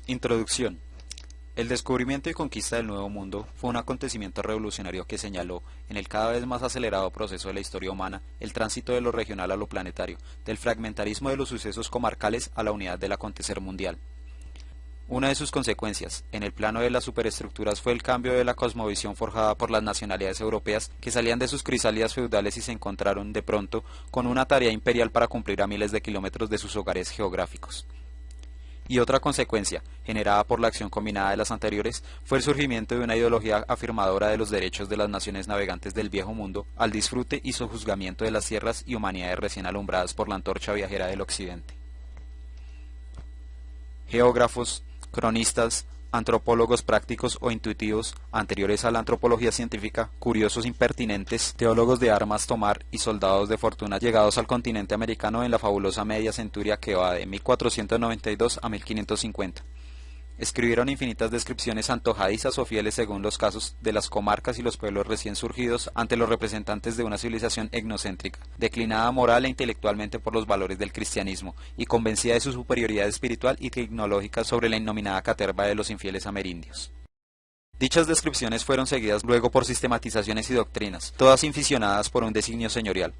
Introducción. El descubrimiento y conquista del Nuevo Mundo fue un acontecimiento revolucionario que señaló, en el cada vez más acelerado proceso de la historia humana, el tránsito de lo regional a lo planetario, del fragmentarismo de los sucesos comarcales a la unidad del acontecer mundial. Una de sus consecuencias, en el plano de las superestructuras, fue el cambio de la cosmovisión forjada por las nacionalidades europeas que salían de sus crisálidas feudales y se encontraron, de pronto, con una tarea imperial para cumplir a miles de kilómetros de sus hogares geográficos. Y otra consecuencia, generada por la acción combinada de las anteriores, fue el surgimiento de una ideología afirmadora de los derechos de las naciones navegantes del Viejo Mundo al disfrute y sojuzgamiento de las tierras y humanidades recién alumbradas por la antorcha viajera del Occidente. Geógrafos, cronistas, antropólogos prácticos o intuitivos, anteriores a la antropología científica, curiosos impertinentes, teólogos de armas tomar y soldados de fortuna llegados al continente americano en la fabulosa media centuria que va de 1492 a 1550. Escribieron infinitas descripciones antojadizas o fieles según los casos de las comarcas y los pueblos recién surgidos ante los representantes de una civilización etnocéntrica, declinada moral e intelectualmente por los valores del cristianismo y convencida de su superioridad espiritual y tecnológica sobre la innominada caterva de los infieles amerindios. Dichas descripciones fueron seguidas luego por sistematizaciones y doctrinas, todas inficionadas por un designio señorial.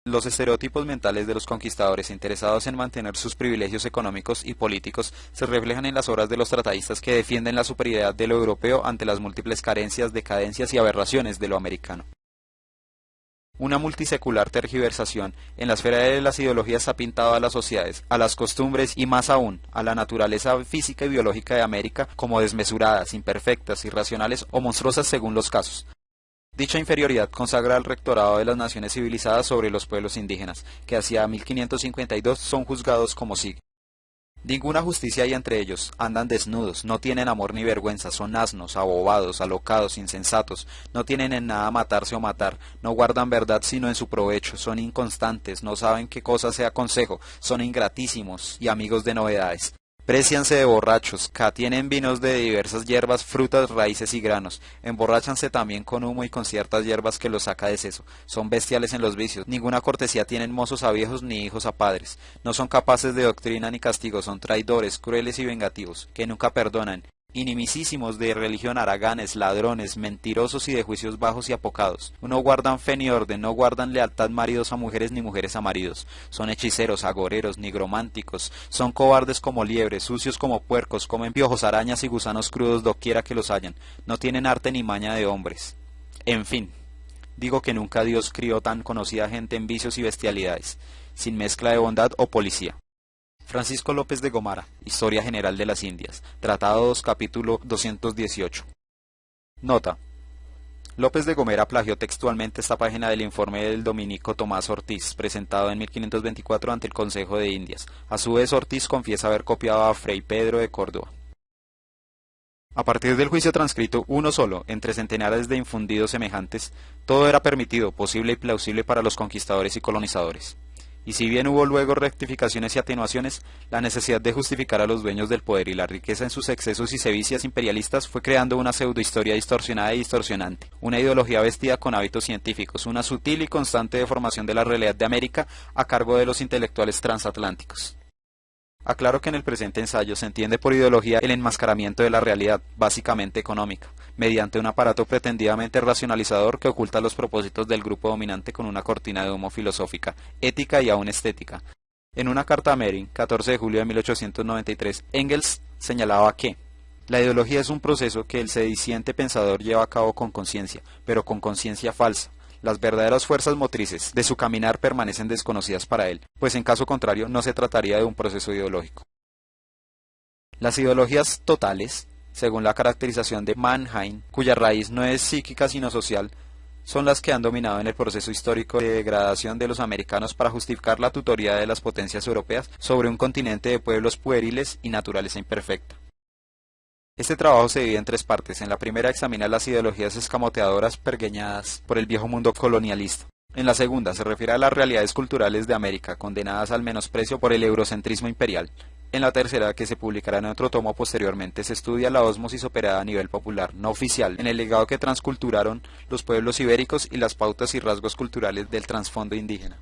Los estereotipos mentales de los conquistadores interesados en mantener sus privilegios económicos y políticos se reflejan en las obras de los tratadistas que defienden la superioridad de lo europeo ante las múltiples carencias, decadencias y aberraciones de lo americano. Una multisecular tergiversación en la esfera de las ideologías ha pintado a las sociedades, a las costumbres y más aún a la naturaleza física y biológica de América como desmesuradas, imperfectas, irracionales o monstruosas según los casos. Dicha inferioridad consagra al rectorado de las naciones civilizadas sobre los pueblos indígenas, que hacia 1552 son juzgados como sigue. Ninguna justicia hay entre ellos, andan desnudos, no tienen amor ni vergüenza, son asnos, abobados, alocados, insensatos, no tienen en nada matarse o matar, no guardan verdad sino en su provecho, son inconstantes, no saben qué cosa sea consejo, son ingratísimos y amigos de novedades. Précianse de borrachos, tienen vinos de diversas hierbas, frutas, raíces y granos. Emborráchanse también con humo y con ciertas hierbas que los saca de seso. Son bestiales en los vicios. Ninguna cortesía tienen mozos a viejos ni hijos a padres. No son capaces de doctrina ni castigo. Son traidores, crueles y vengativos, que nunca perdonan. Inimicísimos de religión, haraganes, ladrones, mentirosos y de juicios bajos y apocados. No guardan fe ni orden, no guardan lealtad maridos a mujeres ni mujeres a maridos. Son hechiceros, agoreros, nigrománticos, son cobardes como liebres, sucios como puercos, comen piojos, arañas y gusanos crudos doquiera que los hayan. No tienen arte ni maña de hombres. En fin, digo que nunca Dios crió tan conocida gente en vicios y bestialidades, sin mezcla de bondad o policía. Francisco López de Gomara, Historia General de las Indias, Tratado 2, capítulo 218. Nota. López de Gomara plagió textualmente esta página del informe del dominico Tomás Ortiz, presentado en 1524 ante el Consejo de Indias. A su vez, Ortiz confiesa haber copiado a Fray Pedro de Córdoba. A partir del juicio transcrito, uno solo, entre centenares de infundidos semejantes, todo era permitido, posible y plausible para los conquistadores y colonizadores. Y si bien hubo luego rectificaciones y atenuaciones, la necesidad de justificar a los dueños del poder y la riqueza en sus excesos y sevicias imperialistas fue creando una pseudohistoria distorsionada y distorsionante, una ideología vestida con hábitos científicos, una sutil y constante deformación de la realidad de América a cargo de los intelectuales transatlánticos. Aclaro que en el presente ensayo se entiende por ideología el enmascaramiento de la realidad, básicamente económica, mediante un aparato pretendidamente racionalizador que oculta los propósitos del grupo dominante con una cortina de humo filosófica, ética y aún estética. En una carta a Mering, 14 de julio de 1893, Engels señalaba que la ideología es un proceso que el sediciente pensador lleva a cabo con conciencia, pero con conciencia falsa. Las verdaderas fuerzas motrices de su caminar permanecen desconocidas para él, pues en caso contrario no se trataría de un proceso ideológico. Las ideologías totales, según la caracterización de Mannheim, cuya raíz no es psíquica sino social, son las que han dominado en el proceso histórico de degradación de los americanos para justificar la tutoría de las potencias europeas sobre un continente de pueblos pueriles y naturaleza imperfecta. Este trabajo se divide en tres partes. En la primera examina las ideologías escamoteadoras pergeñadas por el viejo mundo colonialista. En la segunda se refiere a las realidades culturales de América, condenadas al menosprecio por el eurocentrismo imperial. En la tercera, que se publicará en otro tomo posteriormente, se estudia la ósmosis operada a nivel popular, no oficial, en el legado que transculturaron los pueblos ibéricos y las pautas y rasgos culturales del trasfondo indígena.